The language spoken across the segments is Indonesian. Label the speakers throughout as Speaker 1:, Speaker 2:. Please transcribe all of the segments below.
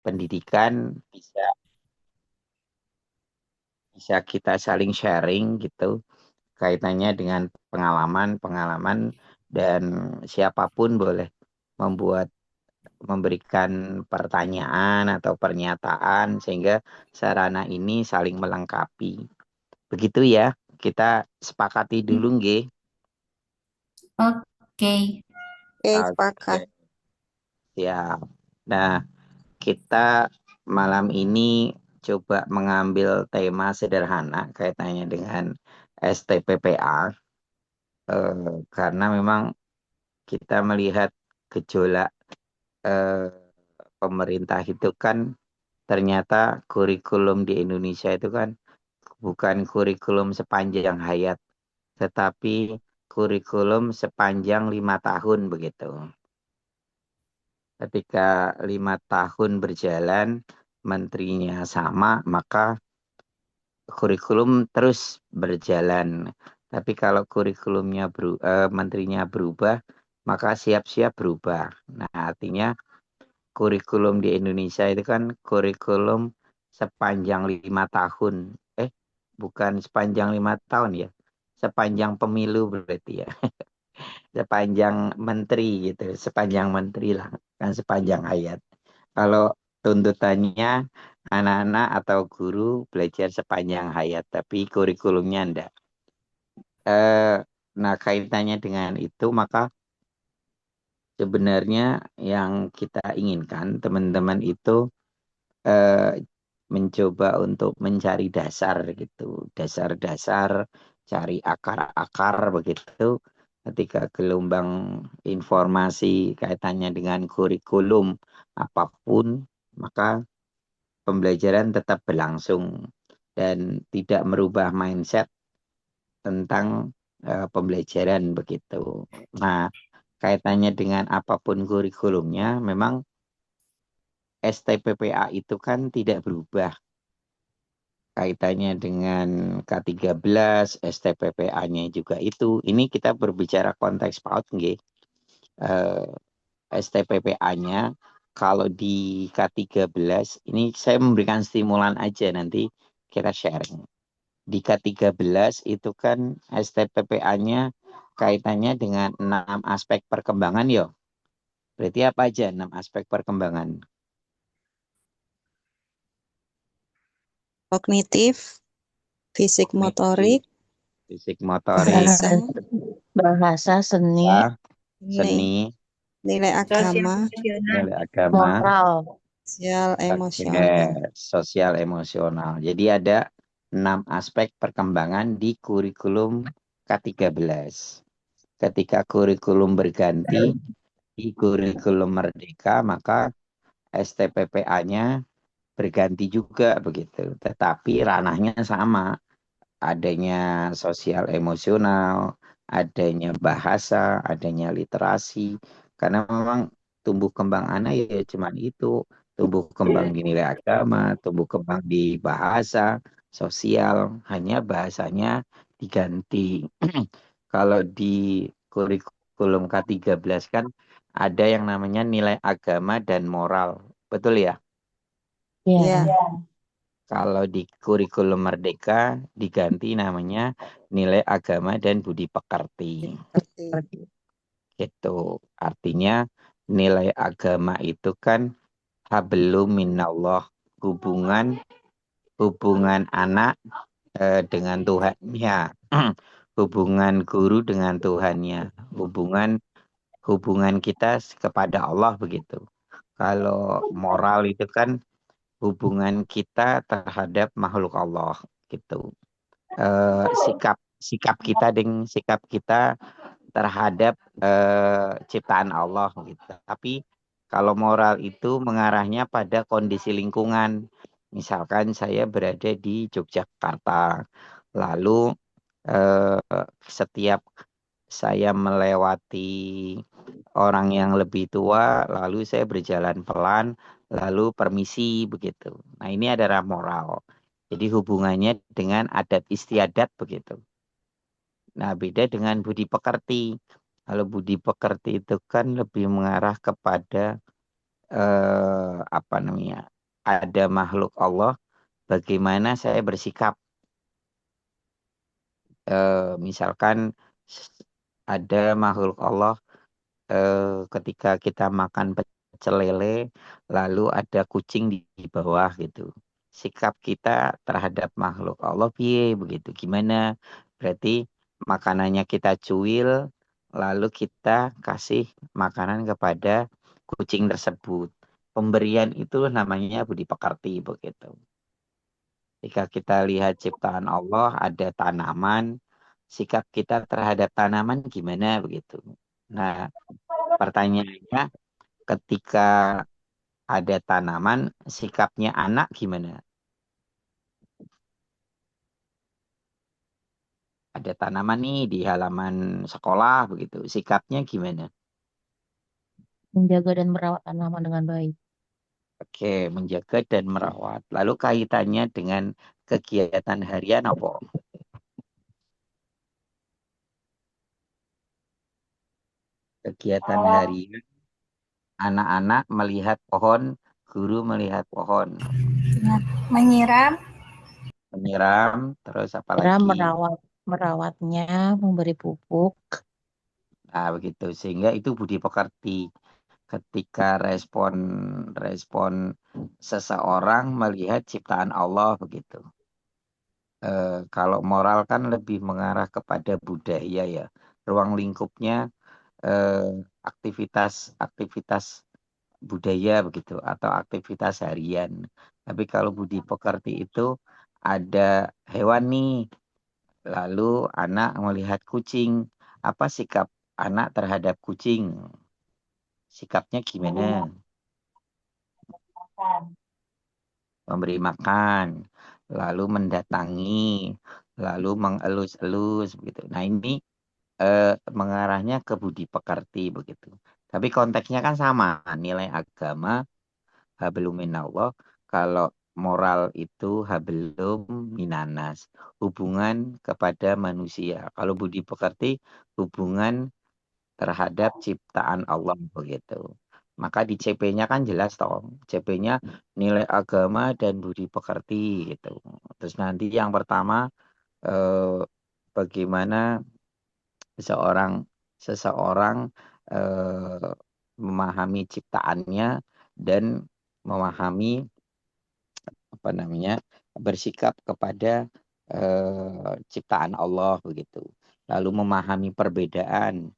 Speaker 1: pendidikan bisa bisa kita saling sharing gitu kaitannya dengan pengalaman-pengalaman dan siapapun boleh membuat memberikan pertanyaan atau pernyataan sehingga sarana ini saling melengkapi. Begitu ya, kita sepakati dulu nggih.
Speaker 2: Oke.
Speaker 3: Oke,
Speaker 1: Oke,
Speaker 3: sepakat.
Speaker 1: siap. Nah, kita malam ini coba mengambil tema sederhana kaitannya dengan STPPA karena memang kita melihat gejolak eh, pemerintah itu kan ternyata kurikulum di Indonesia itu kan bukan kurikulum sepanjang hayat, tetapi kurikulum sepanjang 5 tahun begitu. Ketika 5 tahun berjalan, menterinya sama, maka kurikulum terus berjalan. Tapi kalau menterinya berubah, maka siap-siap berubah. Nah, artinya kurikulum di Indonesia itu kan kurikulum sepanjang 5 tahun. Bukan sepanjang 5 tahun ya, sepanjang pemilu berarti ya, sepanjang menteri gitu, sepanjang menteri lah, kan sepanjang hayat. Kalau tuntutannya anak-anak atau guru belajar sepanjang hayat, tapi kurikulumnya enggak. Eh, nah kaitannya dengan itu, maka sebenarnya yang kita inginkan teman-teman itu eh, mencoba untuk mencari dasar gitu, dasar-dasar, cari akar-akar begitu. Ketika gelombang informasi kaitannya dengan kurikulum apapun, maka pembelajaran tetap berlangsung dan tidak merubah mindset tentang pembelajaran begitu. Nah, kaitannya dengan apapun kurikulumnya, memang STPPA itu kan tidak berubah kaitannya dengan K13, STPPA-nya juga itu. Ini kita berbicara konteks PAUD nggih. Eh, STPPA-nya kalau di K13 ini saya memberikan stimulan aja nanti kita sharing. Di K13 itu kan STPPA-nya kaitannya dengan 6 aspek perkembangan yo. Berarti apa aja 6 aspek perkembangan?
Speaker 3: Kognitif, fisik
Speaker 1: Kognitif,
Speaker 3: motorik,
Speaker 1: fisik motorik,
Speaker 3: bahasa,
Speaker 2: Bahasa, bahasa, seni,
Speaker 1: ya,
Speaker 3: nilai,
Speaker 1: seni,
Speaker 3: nilai
Speaker 2: sosial,
Speaker 3: agama,
Speaker 2: emosional,
Speaker 1: nilai agama,
Speaker 2: moral.
Speaker 3: sosial,
Speaker 1: oke,
Speaker 3: emosional.
Speaker 1: sosial emosional. Jadi ada 6 aspek perkembangan di kurikulum K13. Ketika kurikulum berganti di kurikulum merdeka, maka STPPA-nya berganti juga begitu. Tetapi ranahnya sama, adanya sosial emosional, adanya bahasa, adanya literasi. Karena memang tumbuh kembang anak ya cuman itu, tumbuh kembang di nilai agama, tumbuh kembang di bahasa, sosial, hanya bahasanya diganti. Kalau di kurikulum K13 kan ada yang namanya nilai agama dan moral. Betul ya?
Speaker 2: Ya,
Speaker 3: Ya,
Speaker 1: Kalau di kurikulum Merdeka diganti namanya nilai agama dan budi pekerti.
Speaker 3: dimengerti.
Speaker 1: Gitu. Artinya nilai agama itu kan hablum minallah, hubungan hubungan anak dengan Tuhannya, hubungan guru dengan Tuhannya, hubungan hubungan kita kepada Allah begitu. Kalau moral itu kan hubungan kita terhadap makhluk Allah gitu. Sikap sikap kita dengan sikap kita terhadap ciptaan Allah gitu. Tapi kalau moral itu mengarahnya pada kondisi lingkungan. Misalkan saya berada di Yogyakarta, lalu setiap saya melewati orang yang lebih tua, lalu saya berjalan pelan, lalu permisi begitu. Nah, ini adalah moral. Jadi hubungannya dengan adat istiadat begitu. Nah, beda dengan budi pekerti. Kalau budi pekerti itu kan lebih mengarah kepada apa namanya, ada makhluk Allah, bagaimana saya bersikap. Misalkan ada makhluk Allah, ketika kita makan pecel lele, lalu ada kucing di bawah gitu. Sikap kita terhadap makhluk Allah piye begitu. Gimana? Berarti makanannya kita cuil, lalu kita kasih makanan kepada kucing tersebut. Pemberian itu namanya budi pekerti begitu. Jika kita lihat ciptaan Allah, ada tanaman, sikap kita terhadap tanaman gimana begitu. Nah, pertanyaannya, ketika ada tanaman, sikapnya anak gimana? Ada tanaman nih di halaman sekolah begitu. Sikapnya gimana?
Speaker 2: Menjaga dan merawat tanaman dengan baik.
Speaker 1: Oke, menjaga dan merawat. Lalu kaitannya dengan kegiatan harian apa? Kegiatan harian, anak-anak melihat pohon, guru melihat pohon.
Speaker 4: Menyiram,
Speaker 1: Menyiram, terus apa
Speaker 2: Cara
Speaker 1: lagi?
Speaker 2: merawatnya, memberi pupuk.
Speaker 1: Nah, begitu. Sehingga itu budi pekerti. Ketika respon seseorang melihat ciptaan Allah begitu. Kalau moral kan lebih mengarah kepada budaya ya. Ruang lingkupnya aktivitas budaya begitu atau aktivitas harian. Tapi kalau budi pekerti itu ada hewan nih, lalu anak melihat kucing. Apa sikap anak terhadap kucing? Sikapnya gimana? Memberi makan, lalu mendatangi, lalu mengelus-elus begitu. Nah, ini mengarahnya ke budi pekerti begitu. Tapi konteksnya kan sama, nilai agama hablum minallah, kalau moral itu hablum minanas, hubungan kepada manusia. Kalau budi pekerti, hubungan terhadap ciptaan Allah begitu. Maka di CP-nya kan jelas toh. CP-nya nilai agama dan budi pekerti gitu. Terus nanti yang pertama, eh, bagaimana seseorang seseorang memahami ciptaannya dan memahami apa namanya, bersikap kepada ciptaan Allah begitu. Lalu memahami perbedaan.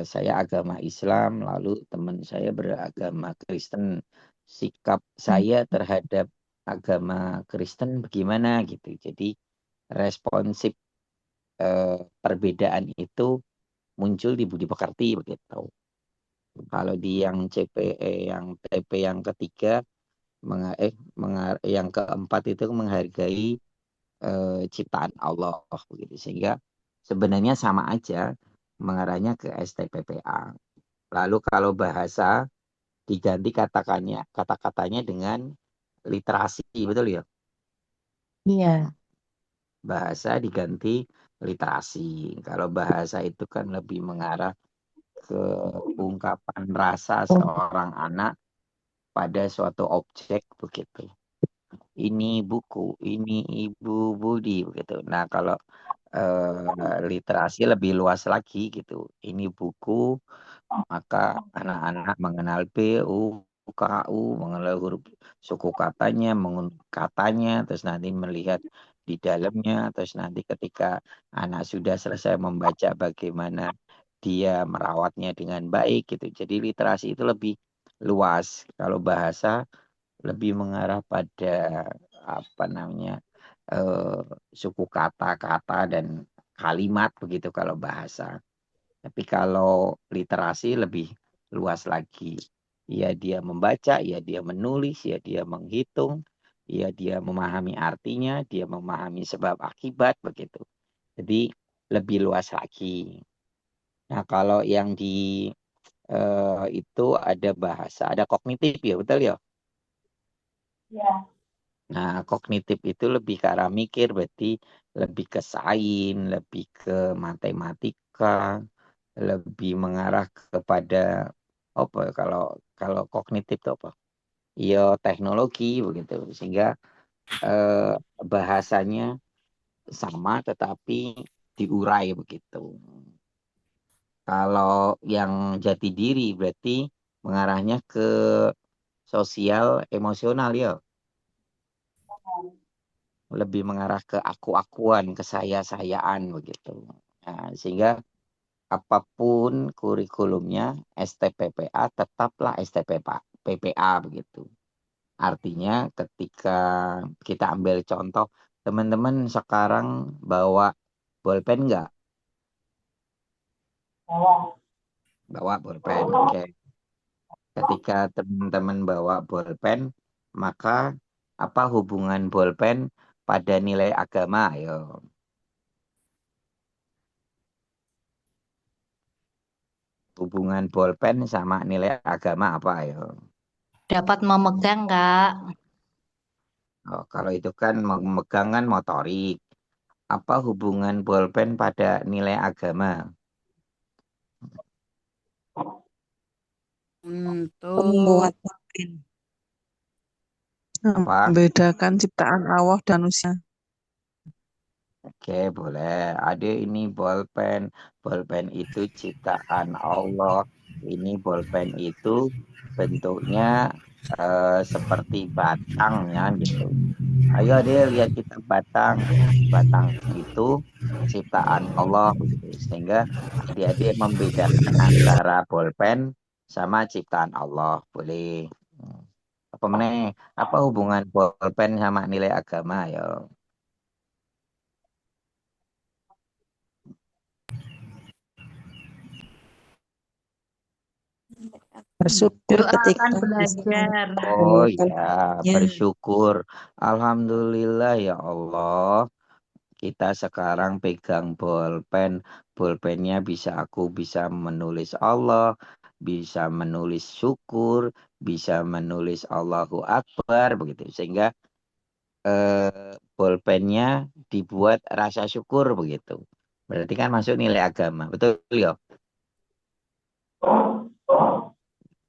Speaker 1: Saya agama Islam, lalu teman saya beragama Kristen. Sikap saya terhadap agama Kristen bagaimana gitu. Jadi responsif perbedaan itu muncul di budi pekerti begitu. Kalau di yang CPE, yang TP yang ketiga, yang keempat itu menghargai ciptaan Allah begitu. Sehingga sebenarnya sama aja mengarahnya ke STPPA. Lalu kalau bahasa diganti kata-katanya dengan literasi, betul ya?
Speaker 2: Iya,
Speaker 1: Bahasa diganti literasi. Kalau bahasa itu kan lebih mengarah ke ungkapan rasa seorang anak pada suatu objek begitu. Ini buku, ini Ibu Budi begitu. Nah, kalau literasi lebih luas lagi gitu. Ini buku, maka anak-anak mengenal B, U, K, U, mengenal huruf suku katanya, mengenal katanya, terus nanti melihat di dalamnya, terus nanti ketika anak sudah selesai membaca bagaimana dia merawatnya dengan baik gitu. Jadi literasi itu lebih luas. Kalau bahasa lebih mengarah pada apa namanya, eh, suku kata-kata dan kalimat begitu kalau bahasa. Tapi kalau literasi lebih luas lagi. Ya dia membaca, ya dia menulis, ya dia menghitung, ya dia memahami artinya, dia memahami sebab akibat begitu. Jadi lebih luas lagi. Nah, kalau yang di itu ada bahasa, ada kognitif ya, betul ya? Nah, kognitif itu lebih ke arah mikir, berarti lebih ke sains, lebih ke matematika, lebih mengarah kepada apa ya, kalau kognitif itu apa? Ya teknologi begitu. Sehingga bahasanya sama tetapi diurai begitu. Kalau yang jati diri berarti mengarahnya ke sosial emosional ya. Lebih mengarah ke aku-akuan, ke saya-sayaan begitu. Nah, sehingga apapun kurikulumnya STPPA tetaplah STPPA begitu. Artinya ketika kita ambil contoh, teman-teman sekarang bawa bolpen nggak? Bawa bolpen, oke. Ketika teman-teman bawa bolpen, maka apa hubungan bolpen pada nilai agama? Ayo. Hubungan bolpen sama nilai agama apa? Ayo.
Speaker 5: Dapat memegang, Kak.
Speaker 1: Oh, kalau itu kan memegang kan motorik. Apa hubungan bolpen pada nilai agama?
Speaker 6: Untuk
Speaker 3: Pembuat pulpen.
Speaker 1: Apa?
Speaker 7: Membedakan ciptaan Allah dan manusia.
Speaker 1: Oke, boleh. Ada ini bolpen. Bolpen itu ciptaan Allah. Ini bolpen itu bentuknya seperti batang ya gitu. Ayo deh lihat kita batang. Batang itu ciptaan Allah begitu. Sehingga adik-adik membedakan antara bolpen sama ciptaan Allah. Boleh. Hmm. Apa meneh? Apa hubungan bolpen sama nilai agama ya?
Speaker 3: Bersyukur
Speaker 5: Doa akan
Speaker 3: ketika bisa
Speaker 5: belajar.
Speaker 1: Oh
Speaker 3: menemukan
Speaker 1: ya,
Speaker 3: hatinya.
Speaker 1: bersyukur. Alhamdulillah ya Allah. Kita sekarang pegang bolpen. Bolpennya aku bisa menulis Allah, bisa menulis syukur, bisa menulis Allahu Akbar begitu. Sehingga bolpennya dibuat rasa syukur begitu. Berarti kan masuk nilai agama. Betul ya?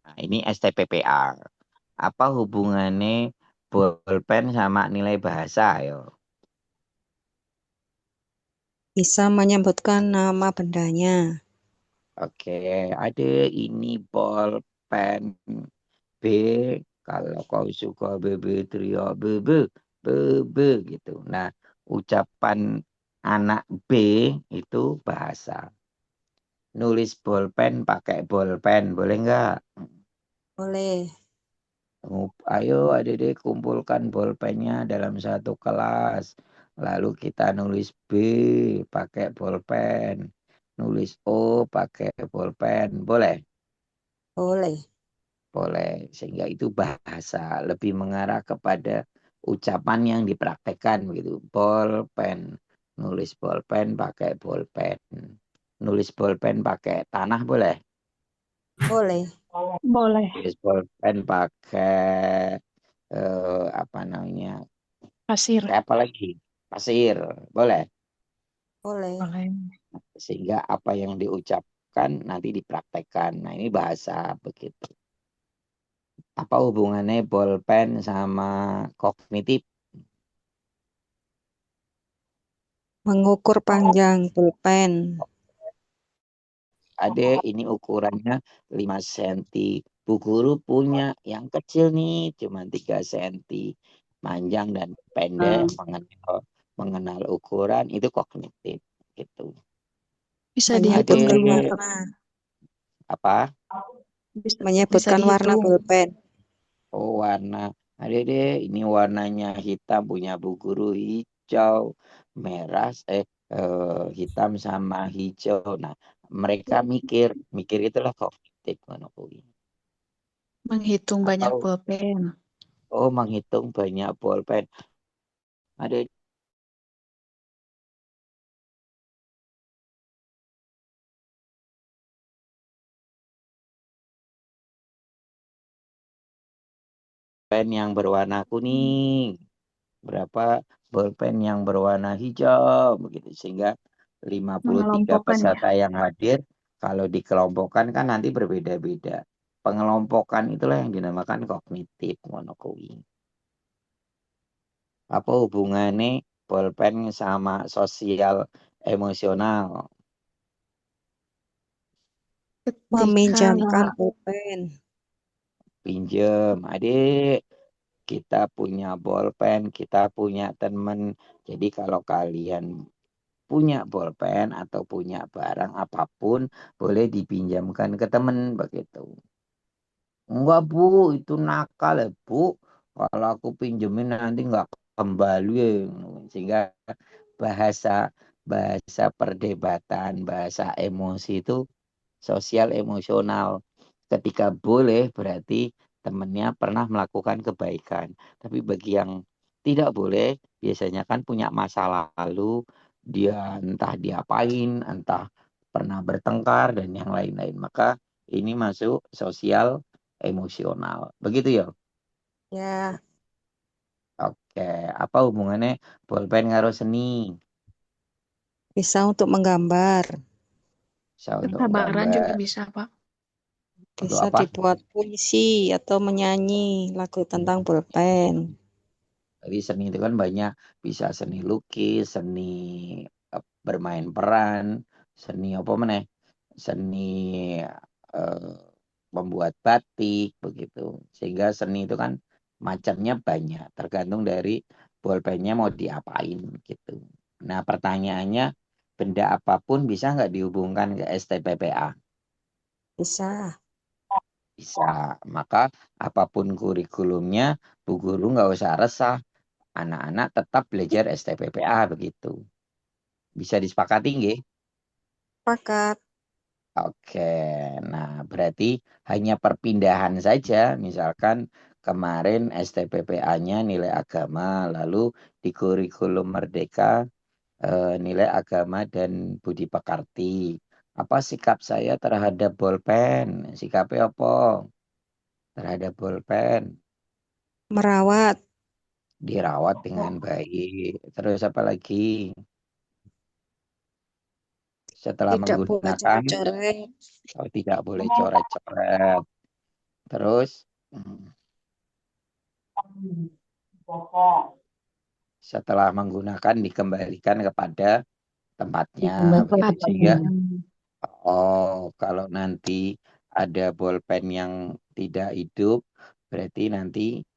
Speaker 1: Nah, ini STPPA. Apa hubungannya bolpen sama nilai bahasa yo?
Speaker 3: Bisa menyebutkan nama bendanya.
Speaker 1: Oke, ada ini bolpen B. Kalau kau suka BB teriak BB, BB gitu. Nah, ucapan anak B itu bahasa. Nulis bolpen pakai bolpen, boleh nggak?
Speaker 3: Boleh.
Speaker 1: Ayo adik-adik kumpulkan bolpennya dalam satu kelas. Lalu kita nulis B pakai bolpen. Nulis O pakai bolpen. Boleh?
Speaker 3: Boleh.
Speaker 1: Boleh. Sehingga itu bahasa. Lebih mengarah kepada ucapan yang dipraktekkan begitu. Bolpen. Nulis bolpen pakai bolpen. Nulis bolpen pakai tanah boleh?
Speaker 3: Boleh.
Speaker 5: Boleh.
Speaker 1: Nulis bolpen pakai apa namanya?
Speaker 5: Pasir.
Speaker 1: Kayak apa lagi? Pasir, boleh.
Speaker 3: Boleh.
Speaker 5: Boleh.
Speaker 1: Sehingga apa yang diucapkan nanti dipraktekkan. Nah, ini bahasa begitu. Apa hubungannya bolpen sama kognitif?
Speaker 3: Mengukur panjang pulpen.
Speaker 1: Ada ini ukurannya 5 cm. Bu guru punya yang kecil nih, cuma 3 cm. Panjang dan pendek, mengenal ukuran, itu kognitif. Gitu.
Speaker 5: Bisa
Speaker 3: Menyebutkan
Speaker 5: dihitung juga.
Speaker 3: warna.
Speaker 1: Apa?
Speaker 5: Bisa
Speaker 3: Menyebutkan warna
Speaker 5: dihitung.
Speaker 3: pulpen.
Speaker 1: Oh, warna. Ada deh, ini warnanya hitam punya Bu Guru hijau, merah, hitam sama hijau. Nah, mereka mikir itulah kognitif kuwi.
Speaker 5: Menghitung banyak
Speaker 1: Atau
Speaker 5: pulpen.
Speaker 1: menghitung banyak bolpen. Ada pen yang berwarna kuning, berapa bolpen yang berwarna hijau begitu, sehingga 53
Speaker 5: Mengelompokkan ya.
Speaker 1: peserta yang hadir kalau dikelompokkan kan nanti berbeda-beda. pengelompokan itulah yang dinamakan kognitif ngono kuwi. Apa hubungannya bolpen sama sosial emosional?
Speaker 3: Meminjamkan
Speaker 5: Ketika
Speaker 3: pulpen.
Speaker 1: Pinjem, adik, kita punya bolpen, kita punya teman. Jadi kalau kalian punya bolpen atau punya barang apapun, boleh dipinjamkan ke teman begitu. Enggak Bu, itu nakal ya Bu. Kalau aku pinjemin nanti enggak kembali. Sehingga bahasa bahasa perdebatan, bahasa emosi itu sosial emosional. Ketika boleh berarti temannya pernah melakukan kebaikan. Tapi bagi yang tidak boleh, biasanya kan punya masa lalu, dia entah diapain, entah pernah bertengkar dan yang lain-lain. Maka ini masuk sosial emosional. Begitu ya?
Speaker 3: Ya,
Speaker 1: Oke, apa hubungannya bolpen karo seni?
Speaker 3: bisa untuk menggambar.
Speaker 1: Bisa untuk
Speaker 5: kesabaran juga
Speaker 1: gambar.
Speaker 5: bisa, Pak.
Speaker 1: Untuk
Speaker 3: Bisa
Speaker 1: apa?
Speaker 3: dibuat puisi atau menyanyi lagu tentang pulpen.
Speaker 1: Jadi seni itu kan banyak, bisa seni lukis, seni bermain peran, seni apa meneh? Seni membuat batik begitu. Sehingga seni itu kan macamnya banyak, tergantung dari bolpennya mau diapain gitu. Nah, pertanyaannya benda apapun bisa nggak dihubungkan ke STPPA?
Speaker 3: Bisa.
Speaker 1: Bisa. Maka apapun kurikulumnya, Bu Guru nggak usah resah. Anak-anak tetap belajar STPPA begitu. Bisa disepakati nggih?
Speaker 3: Pakat.
Speaker 1: Oke. Nah, berarti hanya perpindahan saja. Misalkan kemarin STPPA-nya nilai agama, lalu di kurikulum Merdeka nilai agama dan budi pekerti. Apa sikap saya terhadap bolpen? Sikapnya apa? Terhadap bolpen?
Speaker 3: Merawat.
Speaker 1: Dirawat dengan baik. Terus apa lagi? Setelah
Speaker 3: Tidak boleh
Speaker 1: menggunakan,
Speaker 3: coret-coret.
Speaker 1: tidak boleh coret-coret. Terus setelah menggunakan dikembalikan kepada tempatnya begitu. Sehingga kalau nanti ada bolpen yang tidak hidup, berarti nanti